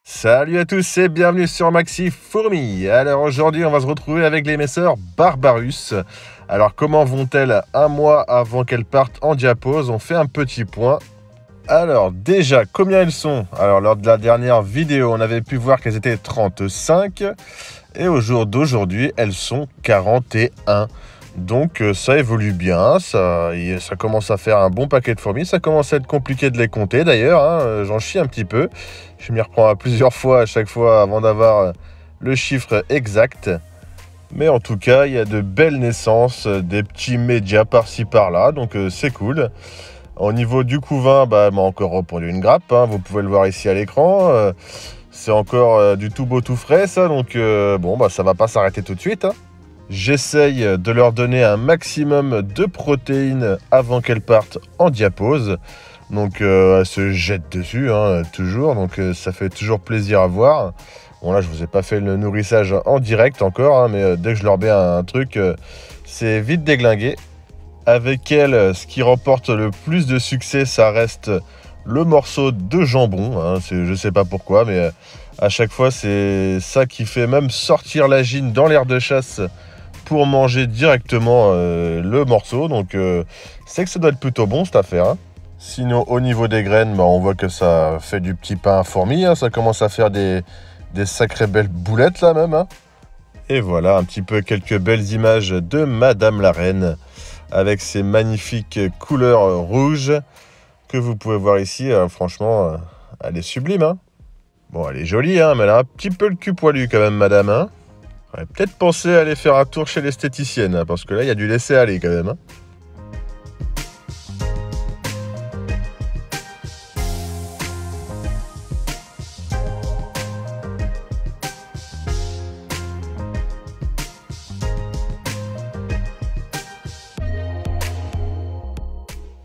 Salut à tous et bienvenue sur Maxi Fourmi. Alors aujourd'hui on va se retrouver avec les messeurs Barbarus. Alors comment vont-elles un mois avant qu'elles partent en diapause? On fait un petit point. Alors déjà combien elles sont? Alors lors de la dernière vidéo on avait pu voir qu'elles étaient 35 et au jour d'aujourd'hui elles sont 41. Donc ça évolue bien, ça commence à faire un bon paquet de fourmis, ça commence à être compliqué de les compter d'ailleurs, hein, j'en chie un petit peu. Je m'y reprends à plusieurs fois à chaque fois avant d'avoir le chiffre exact. Mais en tout cas, il y a de belles naissances, des petits médias par-ci par-là, donc c'est cool. Au niveau du couvain, m'a encore répondu une grappe, hein, vous pouvez le voir ici à l'écran. C'est encore du tout beau tout frais ça, donc ça va pas s'arrêter tout de suite, hein. J'essaye de leur donner un maximum de protéines avant qu'elles partent en diapause. Donc elles se jettent dessus, hein, toujours. Donc ça fait toujours plaisir à voir. Bon là je vous ai pas fait le nourrissage en direct encore, hein, mais dès que je leur mets un truc, c'est vite déglingué. Avec elles, ce qui remporte le plus de succès, ça reste le morceau de jambon, hein. Je sais pas pourquoi, mais à chaque fois c'est ça qui fait même sortir la gine dans l'aire de chasse pour manger directement le morceau. Donc c'est que ça doit être plutôt bon cette affaire, hein. Sinon au niveau des graines, on voit que ça fait du petit pain à fourmi, hein. Ça commence à faire des sacrées belles boulettes là même, hein. Et voilà un petit peu quelques belles images de Madame la Reine avec ses magnifiques couleurs rouges que vous pouvez voir ici. Franchement elle est sublime, hein. Bon elle est jolie, hein, mais elle a un petit peu le cul poilu quand même Madame, hein. J'aurais peut-être pensé à aller faire un tour chez l'esthéticienne, hein, parce que là, il y a du laisser aller quand même, hein.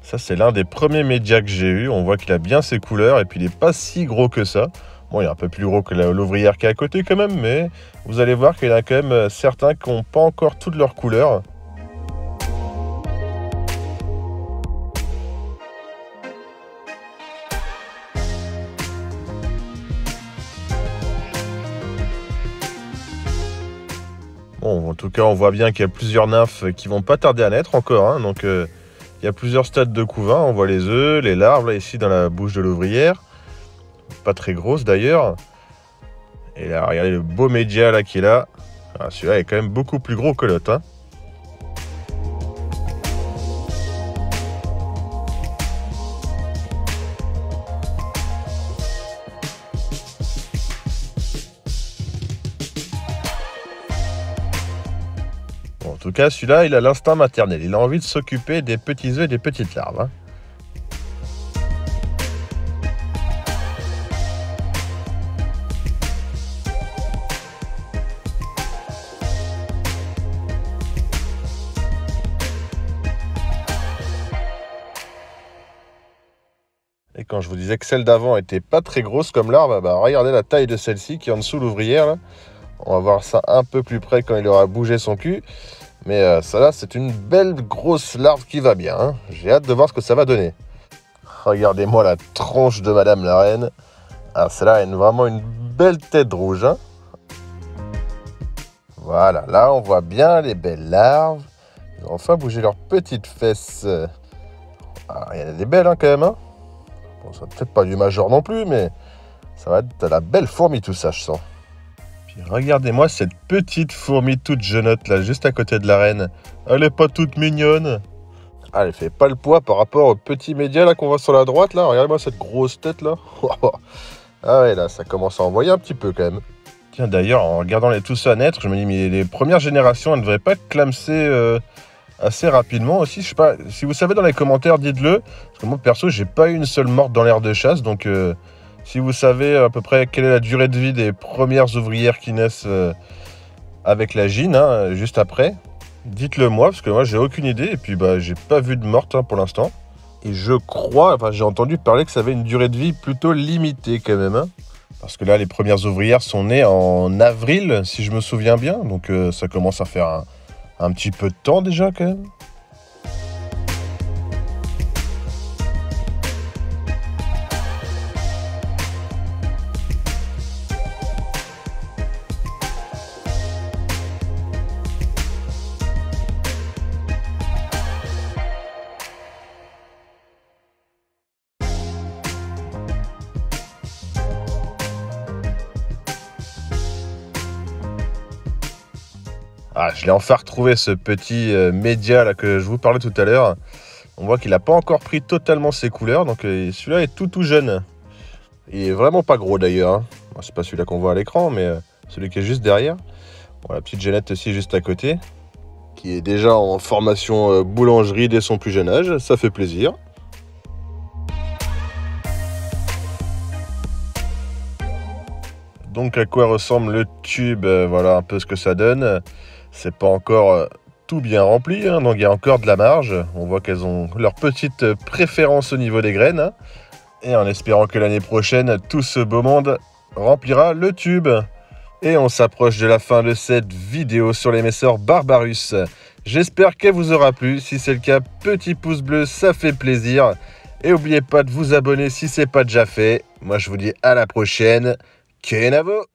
Ça, c'est l'un des premiers médias que j'ai eu. On voit qu'il a bien ses couleurs et puis il n'est pas si gros que ça. Bon, il est un peu plus gros que l'ouvrière qui est à côté quand même, mais vous allez voir qu'il y en a quand même certains qui n'ont pas encore toutes leurs couleurs. Bon, en tout cas, on voit bien qu'il y a plusieurs nymphes qui vont pas tarder à naître encore, hein, donc il y a plusieurs stades de couvain. On voit les œufs, les larves, là, ici dans la bouche de l'ouvrière. Pas très grosse d'ailleurs. Et là, regardez le beau média là qui est là. Ah, celui-là est quand même beaucoup plus gros que l'autre, hein. Bon, en tout cas, celui-là, il a l'instinct maternel. Il a envie de s'occuper des petits œufs et des petites larves, hein. Et quand je vous disais que celle d'avant était pas très grosse comme larve, regardez la taille de celle-ci qui est en dessous de l'ouvrière, là. On va voir ça un peu plus près quand il aura bougé son cul. Mais ça là, c'est une belle grosse larve qui va bien, hein. J'ai hâte de voir ce que ça va donner. Regardez-moi la tronche de Madame la Reine. Ah, celle-là a vraiment une belle tête rouge, hein. Voilà, là on voit bien les belles larves. Ils ont enfin bougé leurs petites fesses. Ah, il y en a des belles, hein, quand même, hein. Bon, ça peut-être pas du major non plus, mais ça va être de la belle fourmi tout ça, je sens. Puis regardez-moi cette petite fourmi toute jeunotte là, juste à côté de la reine. Elle est pas toute mignonne. Ah, elle fait pas le poids par rapport au petit média là qu'on voit sur la droite là. Regardez-moi cette grosse tête là. Ah ouais, là ça commence à envoyer un petit peu quand même. Tiens, d'ailleurs, en regardant les tous à naître, je me dis mais les premières générations, elles ne devraient pas clamser assez rapidement aussi. Je sais pas, si vous savez dans les commentaires, dites-le. Parce que moi perso, j'ai pas eu une seule morte dans l'aire de chasse, donc si vous savez à peu près quelle est la durée de vie des premières ouvrières qui naissent avec la gine, hein, juste après, dites-le moi, parce que moi j'ai aucune idée, et puis j'ai pas vu de morte, hein, pour l'instant. Et je crois, j'ai entendu parler que ça avait une durée de vie plutôt limitée quand même, hein. Parce que là, les premières ouvrières sont nées en avril, si je me souviens bien, donc ça commence à faire un petit peu de temps déjà quand même. Ah, je l'ai enfin retrouvé, ce petit média là que je vous parlais tout à l'heure. On voit qu'il n'a pas encore pris totalement ses couleurs, donc celui-là est tout jeune. Il est vraiment pas gros d'ailleurs, hein. Bon, c'est pas celui-là qu'on voit à l'écran, mais celui qui est juste derrière. Bon, la petite Jeannette aussi juste à côté, qui est déjà en formation boulangerie dès son plus jeune âge, ça fait plaisir. Donc à quoi ressemble le tube, voilà un peu ce que ça donne. C'est pas encore tout bien rempli, hein, donc il y a encore de la marge. On voit qu'elles ont leur petite préférence au niveau des graines, hein. Et en espérant que l'année prochaine, tout ce beau monde remplira le tube. Et on s'approche de la fin de cette vidéo sur l'émisseur Barbarus. J'espère qu'elle vous aura plu. Si c'est le cas, petit pouce bleu, ça fait plaisir. Et n'oubliez pas de vous abonner si ce n'est pas déjà fait. Moi, je vous dis à la prochaine. Kenavo!